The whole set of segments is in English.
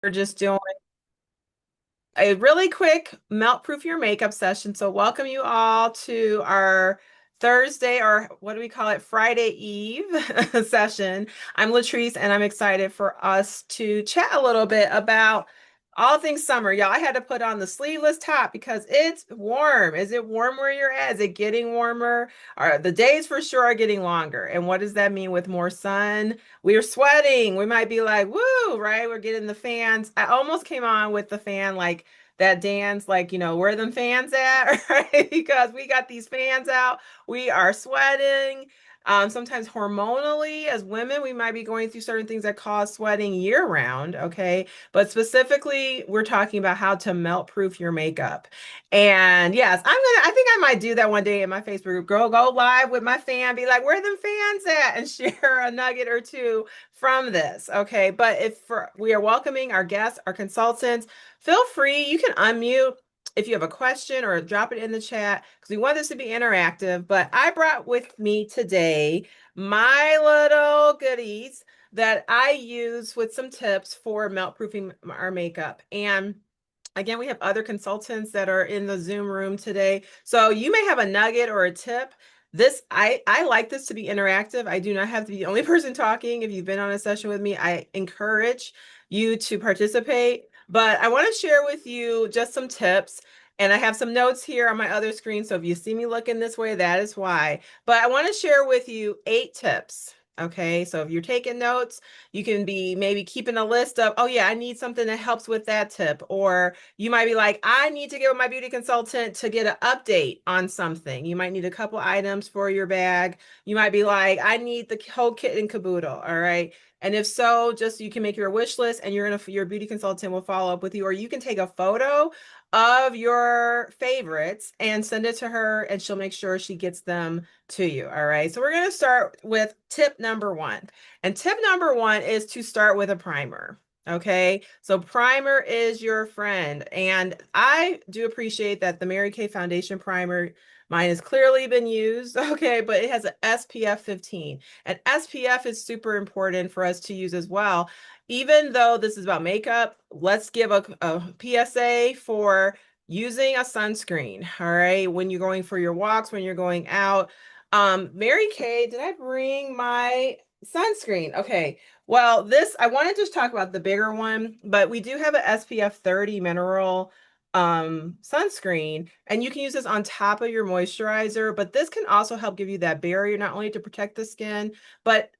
We're just doing a really quick melt proof your makeup session. So welcome you all to our Thursday, or what do we call it? Friday Eve session. I'm Latrice and I'm excited for us to chat a little bit about all things summer. Y'all, I had to put on the sleeveless top because it's warm. Is it warm where you're at? Is it getting warmer? The days for sure are getting longer. And what does that mean with more sun? We're sweating. We might be like, woo, right? We're getting the fans. I almost came on with the fan, like that dance, like, where them fans at, right? Because we got these fans out. We are sweating. Sometimes hormonally, as women, we might be going through certain things that cause sweating year round, okay? But specifically, we're talking about how to melt proof your makeup. And yes, I think I might do that one day in my Facebook group. Girl, go live with my fan, be like, where them fans at? And share a nugget or two from this. Okay. But we are welcoming our guests, our consultants, feel free. You can unmute if you have a question or drop it in the chat because we want this to be interactive. But I brought with me today my little goodies that I use with some tips for melt proofing our makeup. And again, we have other consultants that are in the Zoom room today. So you may have a nugget or a tip. I like this to be interactive. I do not have to be the only person talking. If you've been on a session with me, I encourage you to participate. But I want to share with you just some tips. And I have some notes here on my other screen. So if you see me looking this way, that is why. But I want to share with you 8 tips. Okay, so if you're taking notes, you can be maybe keeping a list of, oh yeah, I need something that helps with that tip. Or you might be like, I need to get with my beauty consultant to get an update on something. You might need a couple items for your bag. You might be like, I need the whole kit and caboodle. All right. And if so, just you can make your wish list and your beauty consultant will follow up with you, or you can take a photo of your favorites and send it to her and she'll make sure she gets them to you. All right. So we're going to start with tip number 1. And tip number 1 is to start with a primer. Okay, so primer is your friend. And I do appreciate that the Mary Kay Foundation primer, mine has clearly been used, okay, but it has an SPF 15. And SPF is super important for us to use as well. Even though this is about makeup, let's give a PSA for using a sunscreen, all right, when you're going for your walks, when you're going out. Mary Kay, did I bring my sunscreen? Okay. Well, I wanted to just talk about the bigger one, but we do have an SPF 30 mineral sunscreen, and you can use this on top of your moisturizer, but this can also help give you that barrier, not only to protect the skin, but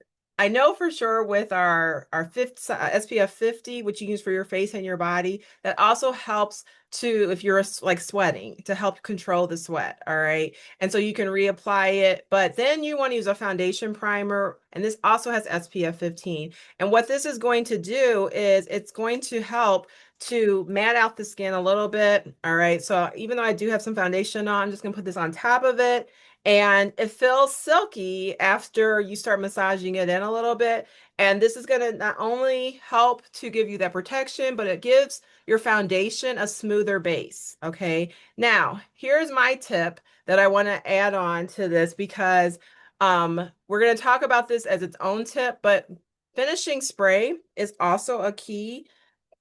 I know for sure with our fifth, SPF 50, which you use for your face and your body, that also helps to, if you're like sweating, to help control the sweat. All right. And so you can reapply it, but then you want to use a foundation primer, and this also has SPF 15. And what this is going to do is it's going to help to matte out the skin a little bit. All right. So even though I do have some foundation on, I'm just going to put this on top of it. And it feels silky after you start massaging it in a little bit. And this is going to not only help to give you that protection, but it gives your foundation a smoother base. Okay. Now, here's my tip that I want to add on to this because we're going to talk about this as its own tip, but finishing spray is also a key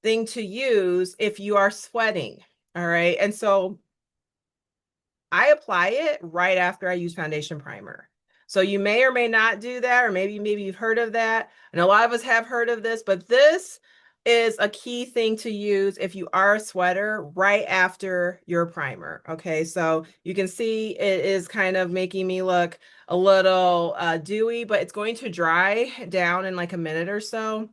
thing to use if you are sweating. All right. And so I apply it right after I use foundation primer. So you may or may not do that, or maybe you've heard of that. And a lot of us have heard of this, but this is a key thing to use if you are a sweater right after your primer. Okay, so you can see it is kind of making me look a little dewy, but it's going to dry down in like a minute or so.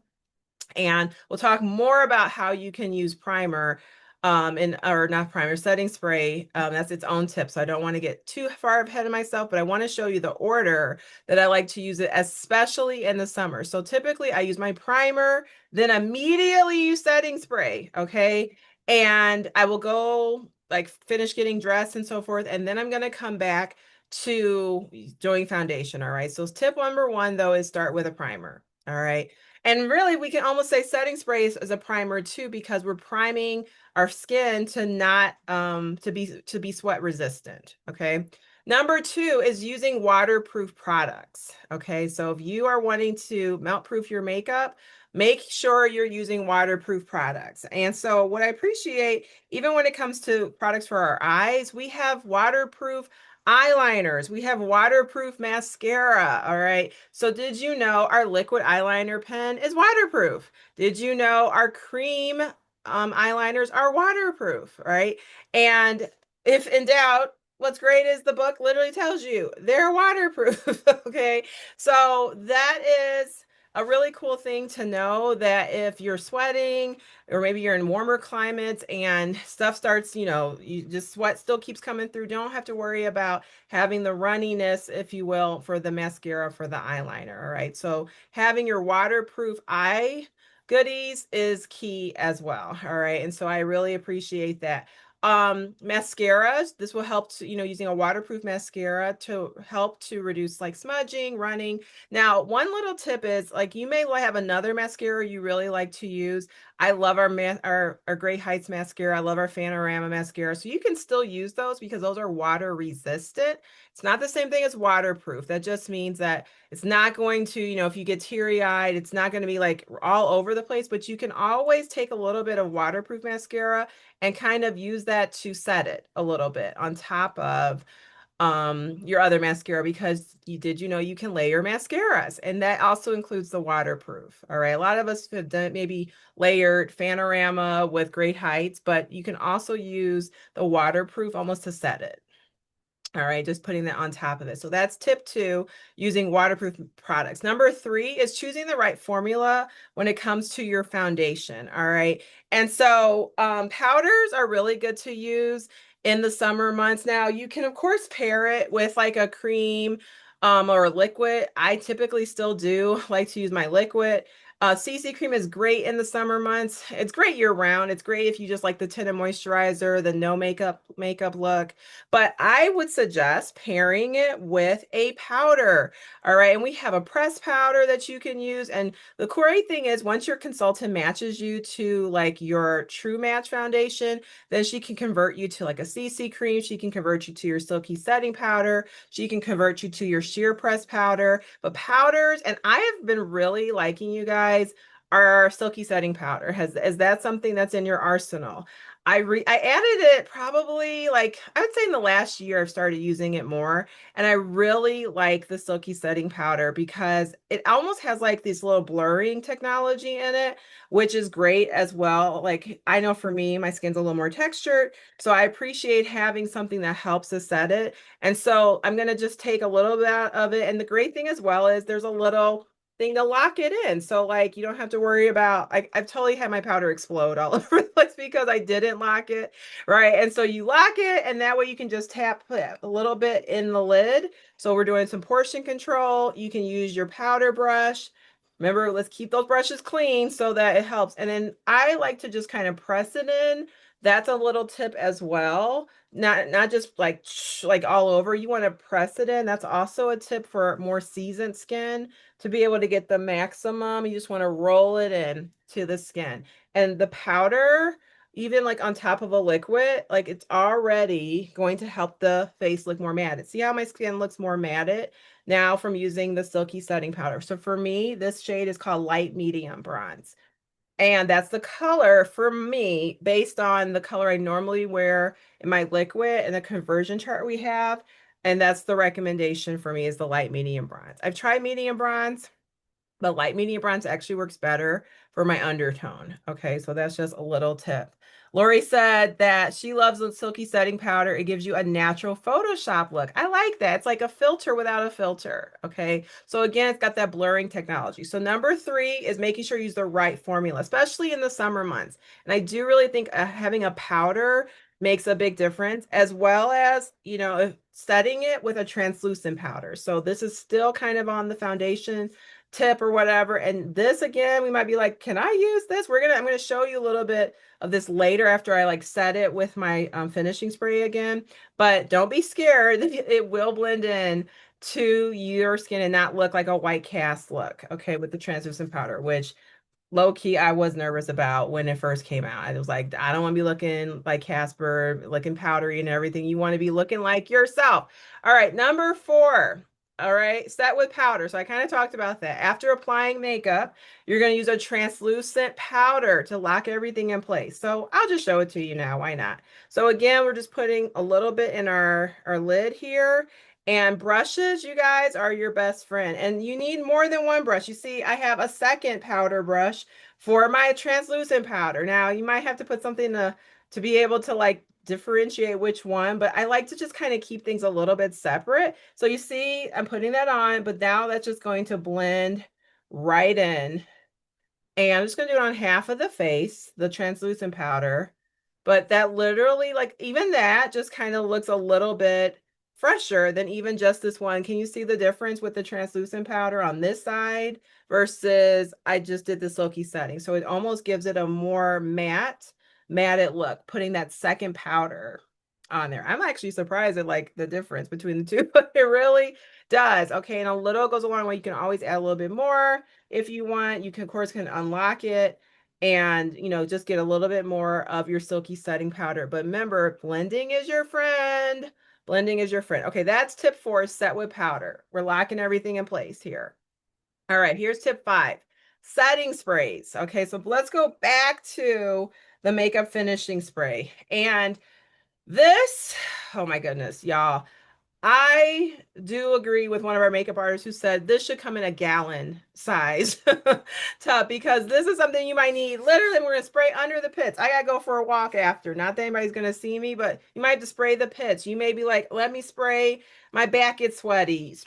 And we'll talk more about how you can use primer or not primer, setting spray. That's its own tip. So I don't want to get too far ahead of myself, but I want to show you the order that I like to use it, especially in the summer. So typically I use my primer, then immediately use setting spray. Okay. And I will go like finish getting dressed and so forth. And then I'm going to come back to doing foundation. All right. So tip number 1 though is start with a primer. All right. And really, we can almost say setting sprays as a primer too, because we're priming our skin to not to be sweat resistant. Okay. Number 2 is using waterproof products. Okay. So if you are wanting to melt proof your makeup, make sure you're using waterproof products. And so what I appreciate, even when it comes to products for our eyes, we have waterproof eyeliners. We have waterproof mascara. All right. So did you know our liquid eyeliner pen is waterproof? Did you know our cream eyeliners are waterproof, right? And if in doubt, what's great is the book literally tells you they're waterproof. Okay. So that is a really cool thing to know that if you're sweating or maybe you're in warmer climates and stuff starts, you just sweat still keeps coming through, don't have to worry about having the runniness, if you will, for the mascara for the eyeliner. All right. So having your waterproof eye goodies is key as well. All right. And so I really appreciate that. Mascaras, this will help to, using a waterproof mascara to help to reduce like smudging, running. Now, one little tip is like you may have another mascara you really like to use. I love our Great Heights mascara. I love our Panorama mascara. So you can still use those because those are water resistant. It's not the same thing as waterproof. That just means that it's not going to, if you get teary-eyed, it's not going to be like all over the place, but you can always take a little bit of waterproof mascara and kind of use that to set it a little bit on top of your other mascara because you know you can layer mascaras and that also includes the waterproof. All right. A lot of us have done maybe layered Panorama with Great Heights, but you can also use the waterproof almost to set it. All right, just putting that on top of it. So that's tip two, using waterproof products. Number three is choosing the right formula when it comes to your foundation. All right. And so powders are really good to use in the summer months. Now, you can, of course, pair it with like a cream or a liquid. I typically still do like to use my liquid. CC cream is great in the summer months. It's great year round. It's great if you just like the tinted moisturizer, the no makeup look. But I would suggest pairing it with a powder. All right. And we have a pressed powder that you can use. And the great thing is once your consultant matches you to like your True Match foundation, then she can convert you to like a CC cream. She can convert you to your silky setting powder. She can convert you to your sheer press powder. But powders, and I have been really liking, you guys, our silky setting powder. Is that something that's in your arsenal? I added it probably like I would say in the last year I've started using it more, and I really like the silky setting powder because it almost has like this little blurring technology in it, which is great as well. Like I know for me my skin's a little more textured, so I appreciate having something that helps us set it. And so I'm going to just take a little bit of it, and the great thing as well is there's a little thing to lock it in. So like you don't have to worry about I've totally had my powder explode all over the place because I didn't lock it, right? And so you lock it and that way you can just tap a little bit in the lid. So we're doing some portion control. You can use your powder brush. Remember, let's keep those brushes clean so that it helps. And then I like to just kind of press it in. That's a little tip as well. Not just like all over. You want to press it in. That's also a tip for more seasoned skin to be able to get the maximum. You just want to roll it in to the skin. And the powder, even like on top of a liquid, like it's already going to help the face look more matted. See how my skin looks more matted now from using the silky setting powder. So for me, this shade is called light medium bronze. And that's the color for me based on the color I normally wear in my liquid and the conversion chart we have. And that's the recommendation for me is the light medium bronze. I've tried medium bronze. But light medium bronze actually works better for my undertone. Okay, so that's just a little tip. Lori said that she loves the silky setting powder. It gives you a natural Photoshop look. I like that. It's like a filter without a filter. Okay, so again, it's got that blurring technology. So number three is making sure you use the right formula, especially in the summer months. And I do really think having a powder makes a big difference, as well as, setting it with a translucent powder. So this is still kind of on the foundation tip or whatever. And this again, we might be like, can I use this? I'm gonna show you a little bit of this later after I like set it with my finishing spray again. But don't be scared. It will blend in to your skin and not look like a white cast look, okay, with the translucent powder, which low key I was nervous about when it first came out. I was like, I don't want to be looking like Casper, looking powdery and everything. You want to be looking like yourself. All right, number four. All right, set with powder. So I kind of talked about that. After applying makeup, you're going to use a translucent powder to lock everything in place. So I'll just show it to you now. Why not? So again, we're just putting a little bit in our lid here. And brushes, you guys, are your best friend. And you need more than one brush. You see, I have a second powder brush for my translucent powder. Now, you might have to put something to be able to like differentiate which one, but I like to just kind of keep things a little bit separate. So you see, I'm putting that on, but now that's just going to blend right in. And I'm just going to do it on half of the face, the translucent powder. But that literally, like, even that just kind of looks a little bit fresher than even just this one. Can you see the difference with the translucent powder on this side versus I just did the silky setting? So it almost gives it a more matted look, putting that second powder on there. I'm actually surprised at like the difference between the two. It really does. Okay, and a little goes a long way. You can always add a little bit more if you want. You can, of course, can unlock it and, just get a little bit more of your silky setting powder. But remember, blending is your friend. Blending is your friend. Okay, that's tip 4, set with powder. We're locking everything in place here. All right, here's tip 5, setting sprays. Okay, so let's go back to the makeup finishing spray. And this, oh my goodness, y'all. I do agree with one of our makeup artists who said this should come in a gallon size tub because this is something you might need. Literally, we're gonna spray under the pits. I gotta go for a walk after. Not that anybody's gonna see me, but you might have to spray the pits. You may be like, let me spray, my back gets sweaty.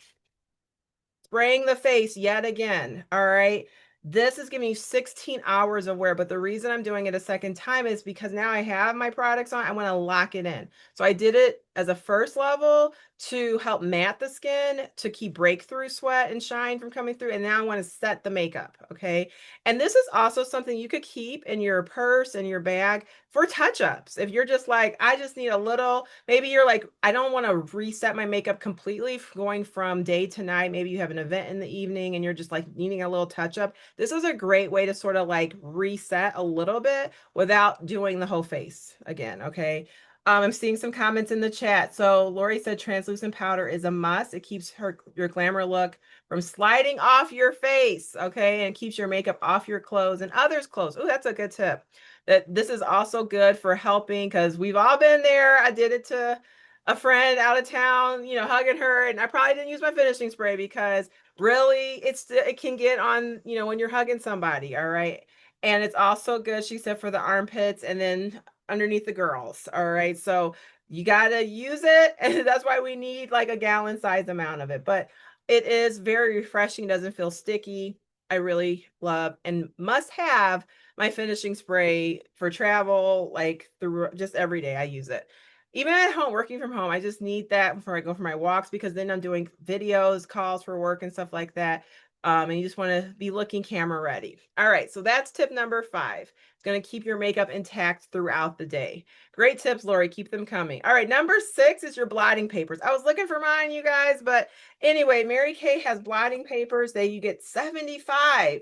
Spraying the face yet again. All right. This is giving you 16 hours of wear, but the reason I'm doing it a second time is because now I have my products on. I want to lock it in. So I did it as a first level to help matte the skin, to keep breakthrough sweat and shine from coming through. And now I want to set the makeup. Okay. And this is also something you could keep in your purse and your bag for touch-ups. If you're just like, I just need a little, maybe you're like, I don't want to reset my makeup completely going from day to night. Maybe you have an event in the evening and you're just like needing a little touch-up. This is a great way to sort of like reset a little bit without doing the whole face again. Okay. I'm seeing some comments in the chat. So Lori said translucent powder is a must. It keeps your glamour look from sliding off your face, okay, and keeps your makeup off your clothes and others' clothes. Oh, that's a good tip. That this is also good for helping because we've all been there. I did it to a friend out of town, hugging her, and I probably didn't use my finishing spray because really it can get on, when you're hugging somebody, all right? And it's also good, she said, for the armpits and then underneath the girls. All right. So you got to use it. And that's why we need like a gallon size amount of it. But it is very refreshing. Doesn't feel sticky. I really love and must have my finishing spray for travel, like through just every day. I use it. Even at home, working from home, I just need that before I go for my walks because then I'm doing videos, calls for work and stuff like that. And you just want to be looking camera ready. All right, so that's tip number 5. It's going to keep your makeup intact throughout the day. Great tips, Lori. Keep them coming. All right, number 6 is your blotting papers. I was looking for mine, you guys, but anyway, Mary Kay has blotting papers. You get 75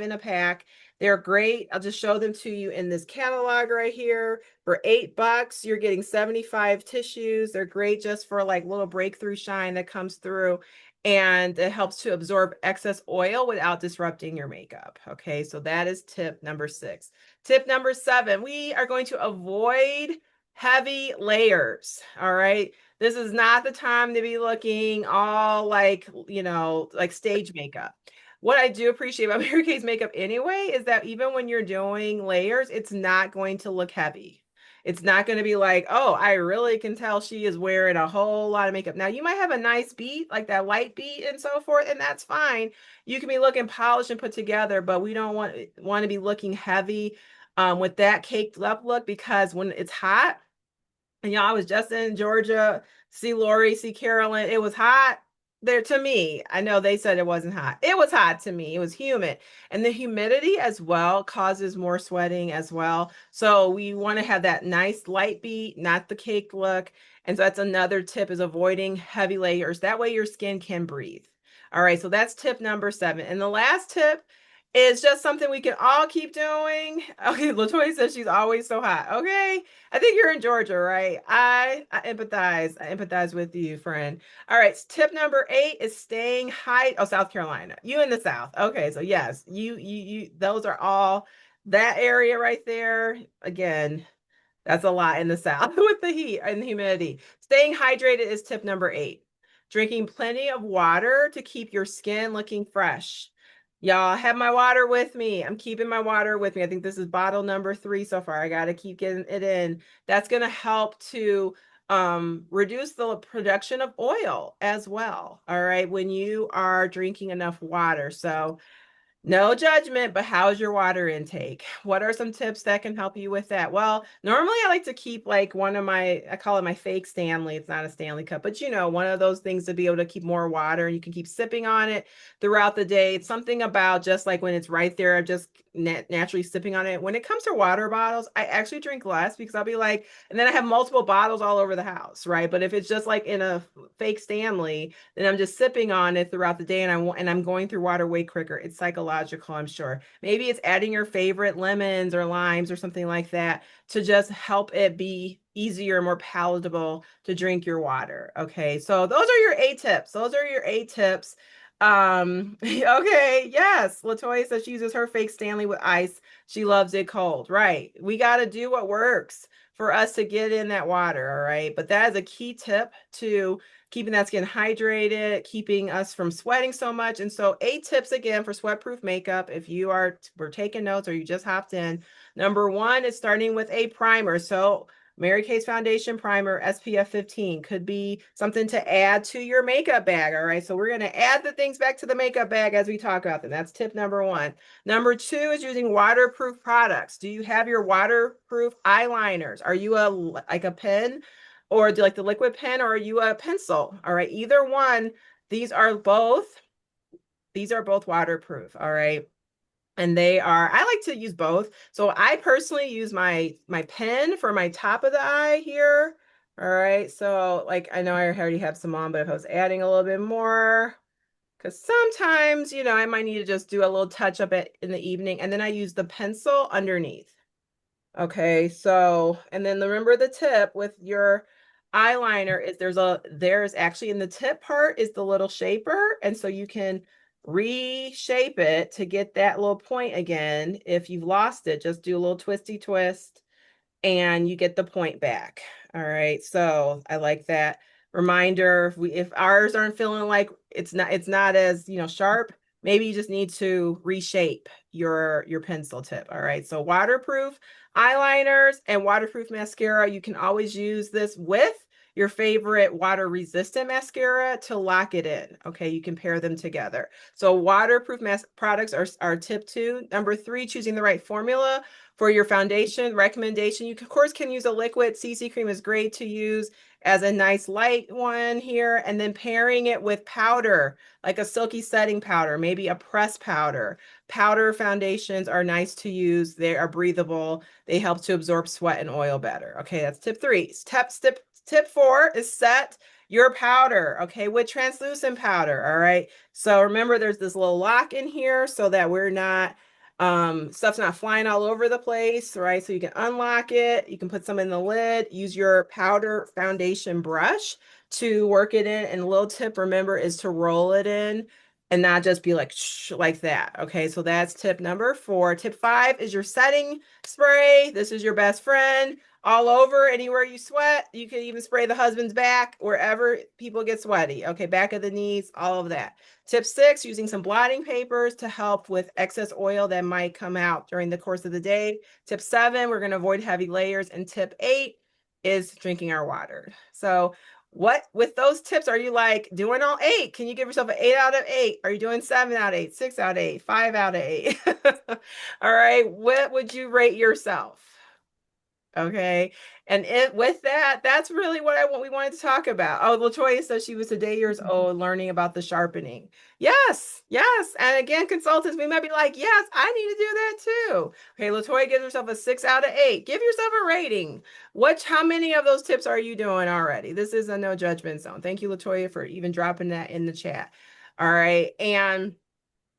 in a pack. They're great. I'll just show them to you in this catalog right here. For $8, you're getting 75 tissues. They're great just for like little breakthrough shine that comes through. And it helps to absorb excess oil without disrupting your makeup. Okay, so that is tip number 6. Tip number 7, we are going to avoid heavy layers. All right, this is not the time to be looking all like, like stage makeup. What I do appreciate about Mary Kay's makeup anyway is that even when you're doing layers, it's not going to look heavy. It's not going to be like, oh, I really can tell she is wearing a whole lot of makeup. Now, you might have a nice beat, like that light beat and so forth, and that's fine. You can be looking polished and put together, but we don't want to be looking heavy with that caked up look because when it's hot, and y'all, I was just in Georgia, see Lori, see Carolyn, it was hot there to me. I know they said it wasn't hot. It was hot to me. It was humid. And the humidity as well causes more sweating as well. So we want to have that nice light beat, not the caked look. And so that's another tip is avoiding heavy layers. That way your skin can breathe. All right, so that's tip number 7. And the last tip It's just something we can all keep doing. Okay, Latoya says she's always so hot. Okay, I think you're in Georgia, right? I empathize. I empathize with you, friend. All right, tip number 8 is staying high. Oh, South Carolina. You in the South. Okay, so yes, you. Those are all that area right there. Again, that's a lot in the South with the heat and the humidity. Staying hydrated is tip number 8. Drinking plenty of water to keep your skin looking fresh. Y'all, I have my water with me. I'm keeping my water with me. I think this is bottle number 3 so far. I got to keep getting it in. That's going to help to reduce the production of oil as well. All right, when you are drinking enough water. So, no judgment, but how's your water intake? What are some tips that can help you with that? Well, normally I like to keep like one of my, I call it my fake Stanley. It's not a Stanley cup, but you know, one of those things to be able to keep more water and you can keep sipping on it throughout the day. It's something about just like when it's right there, I'm just naturally sipping on it. When it comes to water bottles, I actually drink less because I'll be like, and then I have multiple bottles all over the house, right? But if it's just like in a fake Stanley, then I'm just sipping on it throughout the day and I'm going through water way quicker. It's psychological, I'm sure. Maybe it's adding your favorite lemons or limes or something like that to just help it be easier, more palatable to drink your water. Okay, so those are your 8 tips. Those are your 8 tips. Okay, yes. Latoya says she uses her fake Stanley with ice. She loves it cold. Right. We got to do what works for us to get in that water. All right. But that is a key tip to keeping that skin hydrated, keeping us from sweating so much. And so 8 tips again for sweat-proof makeup. If you were taking notes or you just hopped in, number 1 is starting with a primer. So Mary Kay's Foundation Primer SPF 15 could be something to add to your makeup bag. All right. So we're going to add the things back to the makeup bag as we talk about them. That's tip number 1. Number 2 is using waterproof products. Do you have your waterproof eyeliners? Are you like a pen or do you like the liquid pen or are you a pencil? All right. Either one. These are both. These are both waterproof. All right. And they are, I like to use both. So I personally use my pen for my top of the eye here. All right. So like I know I already have some on, but if I was adding a little bit more, because sometimes, I might need to just do a little touch up in the evening. And then I use the pencil underneath. Okay, so, and then remember the tip with your eyeliner is there's actually in the tip part is the little shaper. And so you can reshape it to get that little point again. If you've lost it, just do a little twisty twist and you get the point back. All right. So I like that reminder. If ours aren't feeling like it's not as, sharp, maybe you just need to reshape your pencil tip. All right. So waterproof eyeliners and waterproof mascara. You can always use this with your favorite water resistant mascara to lock it in. Okay, you can pair them together. So waterproof products are tip 2. Number 3, choosing the right formula for your foundation recommendation. You, of course, can use a liquid. CC cream is great to use as a nice light one here. And then pairing it with powder, like a silky setting powder, maybe a press powder. Powder foundations are nice to use. They are breathable. They help to absorb sweat and oil better. Okay, that's tip 3. Tip 4 is set your powder, okay, with translucent powder. All right. So remember, there's this little lock in here so that we're not stuff's not flying all over the place, right? So you can unlock it, you can put some in the lid, use your powder foundation brush to work it in. And a little tip, remember, is to roll it in and not just be like shh, like that. Okay, so that's tip number 4. Tip 5 is your setting spray. This is your best friend. All over, anywhere you sweat. You can even spray the husband's back, wherever people get sweaty. Okay, back of the knees, all of that. Tip 6, using some blotting papers to help with excess oil that might come out during the course of the day. Tip 7, we're going to avoid heavy layers. And tip 8 is drinking our water. So what with those tips are you like doing all 8? Can you give yourself an 8 out of 8? Are you doing 7 out of 8, 6 out of 8, 5 out of 8? All right, what would you rate yourself? Okay. And with that, that's really what we wanted to talk about. Oh, Latoya says she was today years old learning about the sharpening. Yes, yes. And again, consultants, we might be like, yes, I need to do that too. Okay, Latoya gives herself a 6 out of 8. Give yourself a rating. How many of those tips are you doing already? This is a no judgment zone. Thank you, Latoya, for even dropping that in the chat. All right. And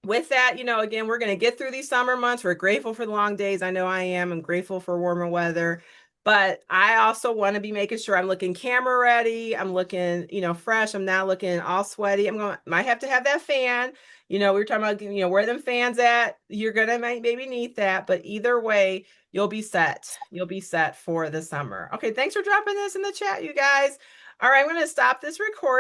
with that, again, we're going to get through these summer months. We're grateful for the long days. I know I am. I'm grateful for warmer weather. But I also want to be making sure I'm looking camera ready. I'm looking, fresh. I'm not looking all sweaty. Might have to have that fan. We were talking about, where them fans at. You're gonna maybe need that, but either way, you'll be set. You'll be set for the summer. Okay, thanks for dropping this in the chat, you guys. All right, I'm gonna stop this recording.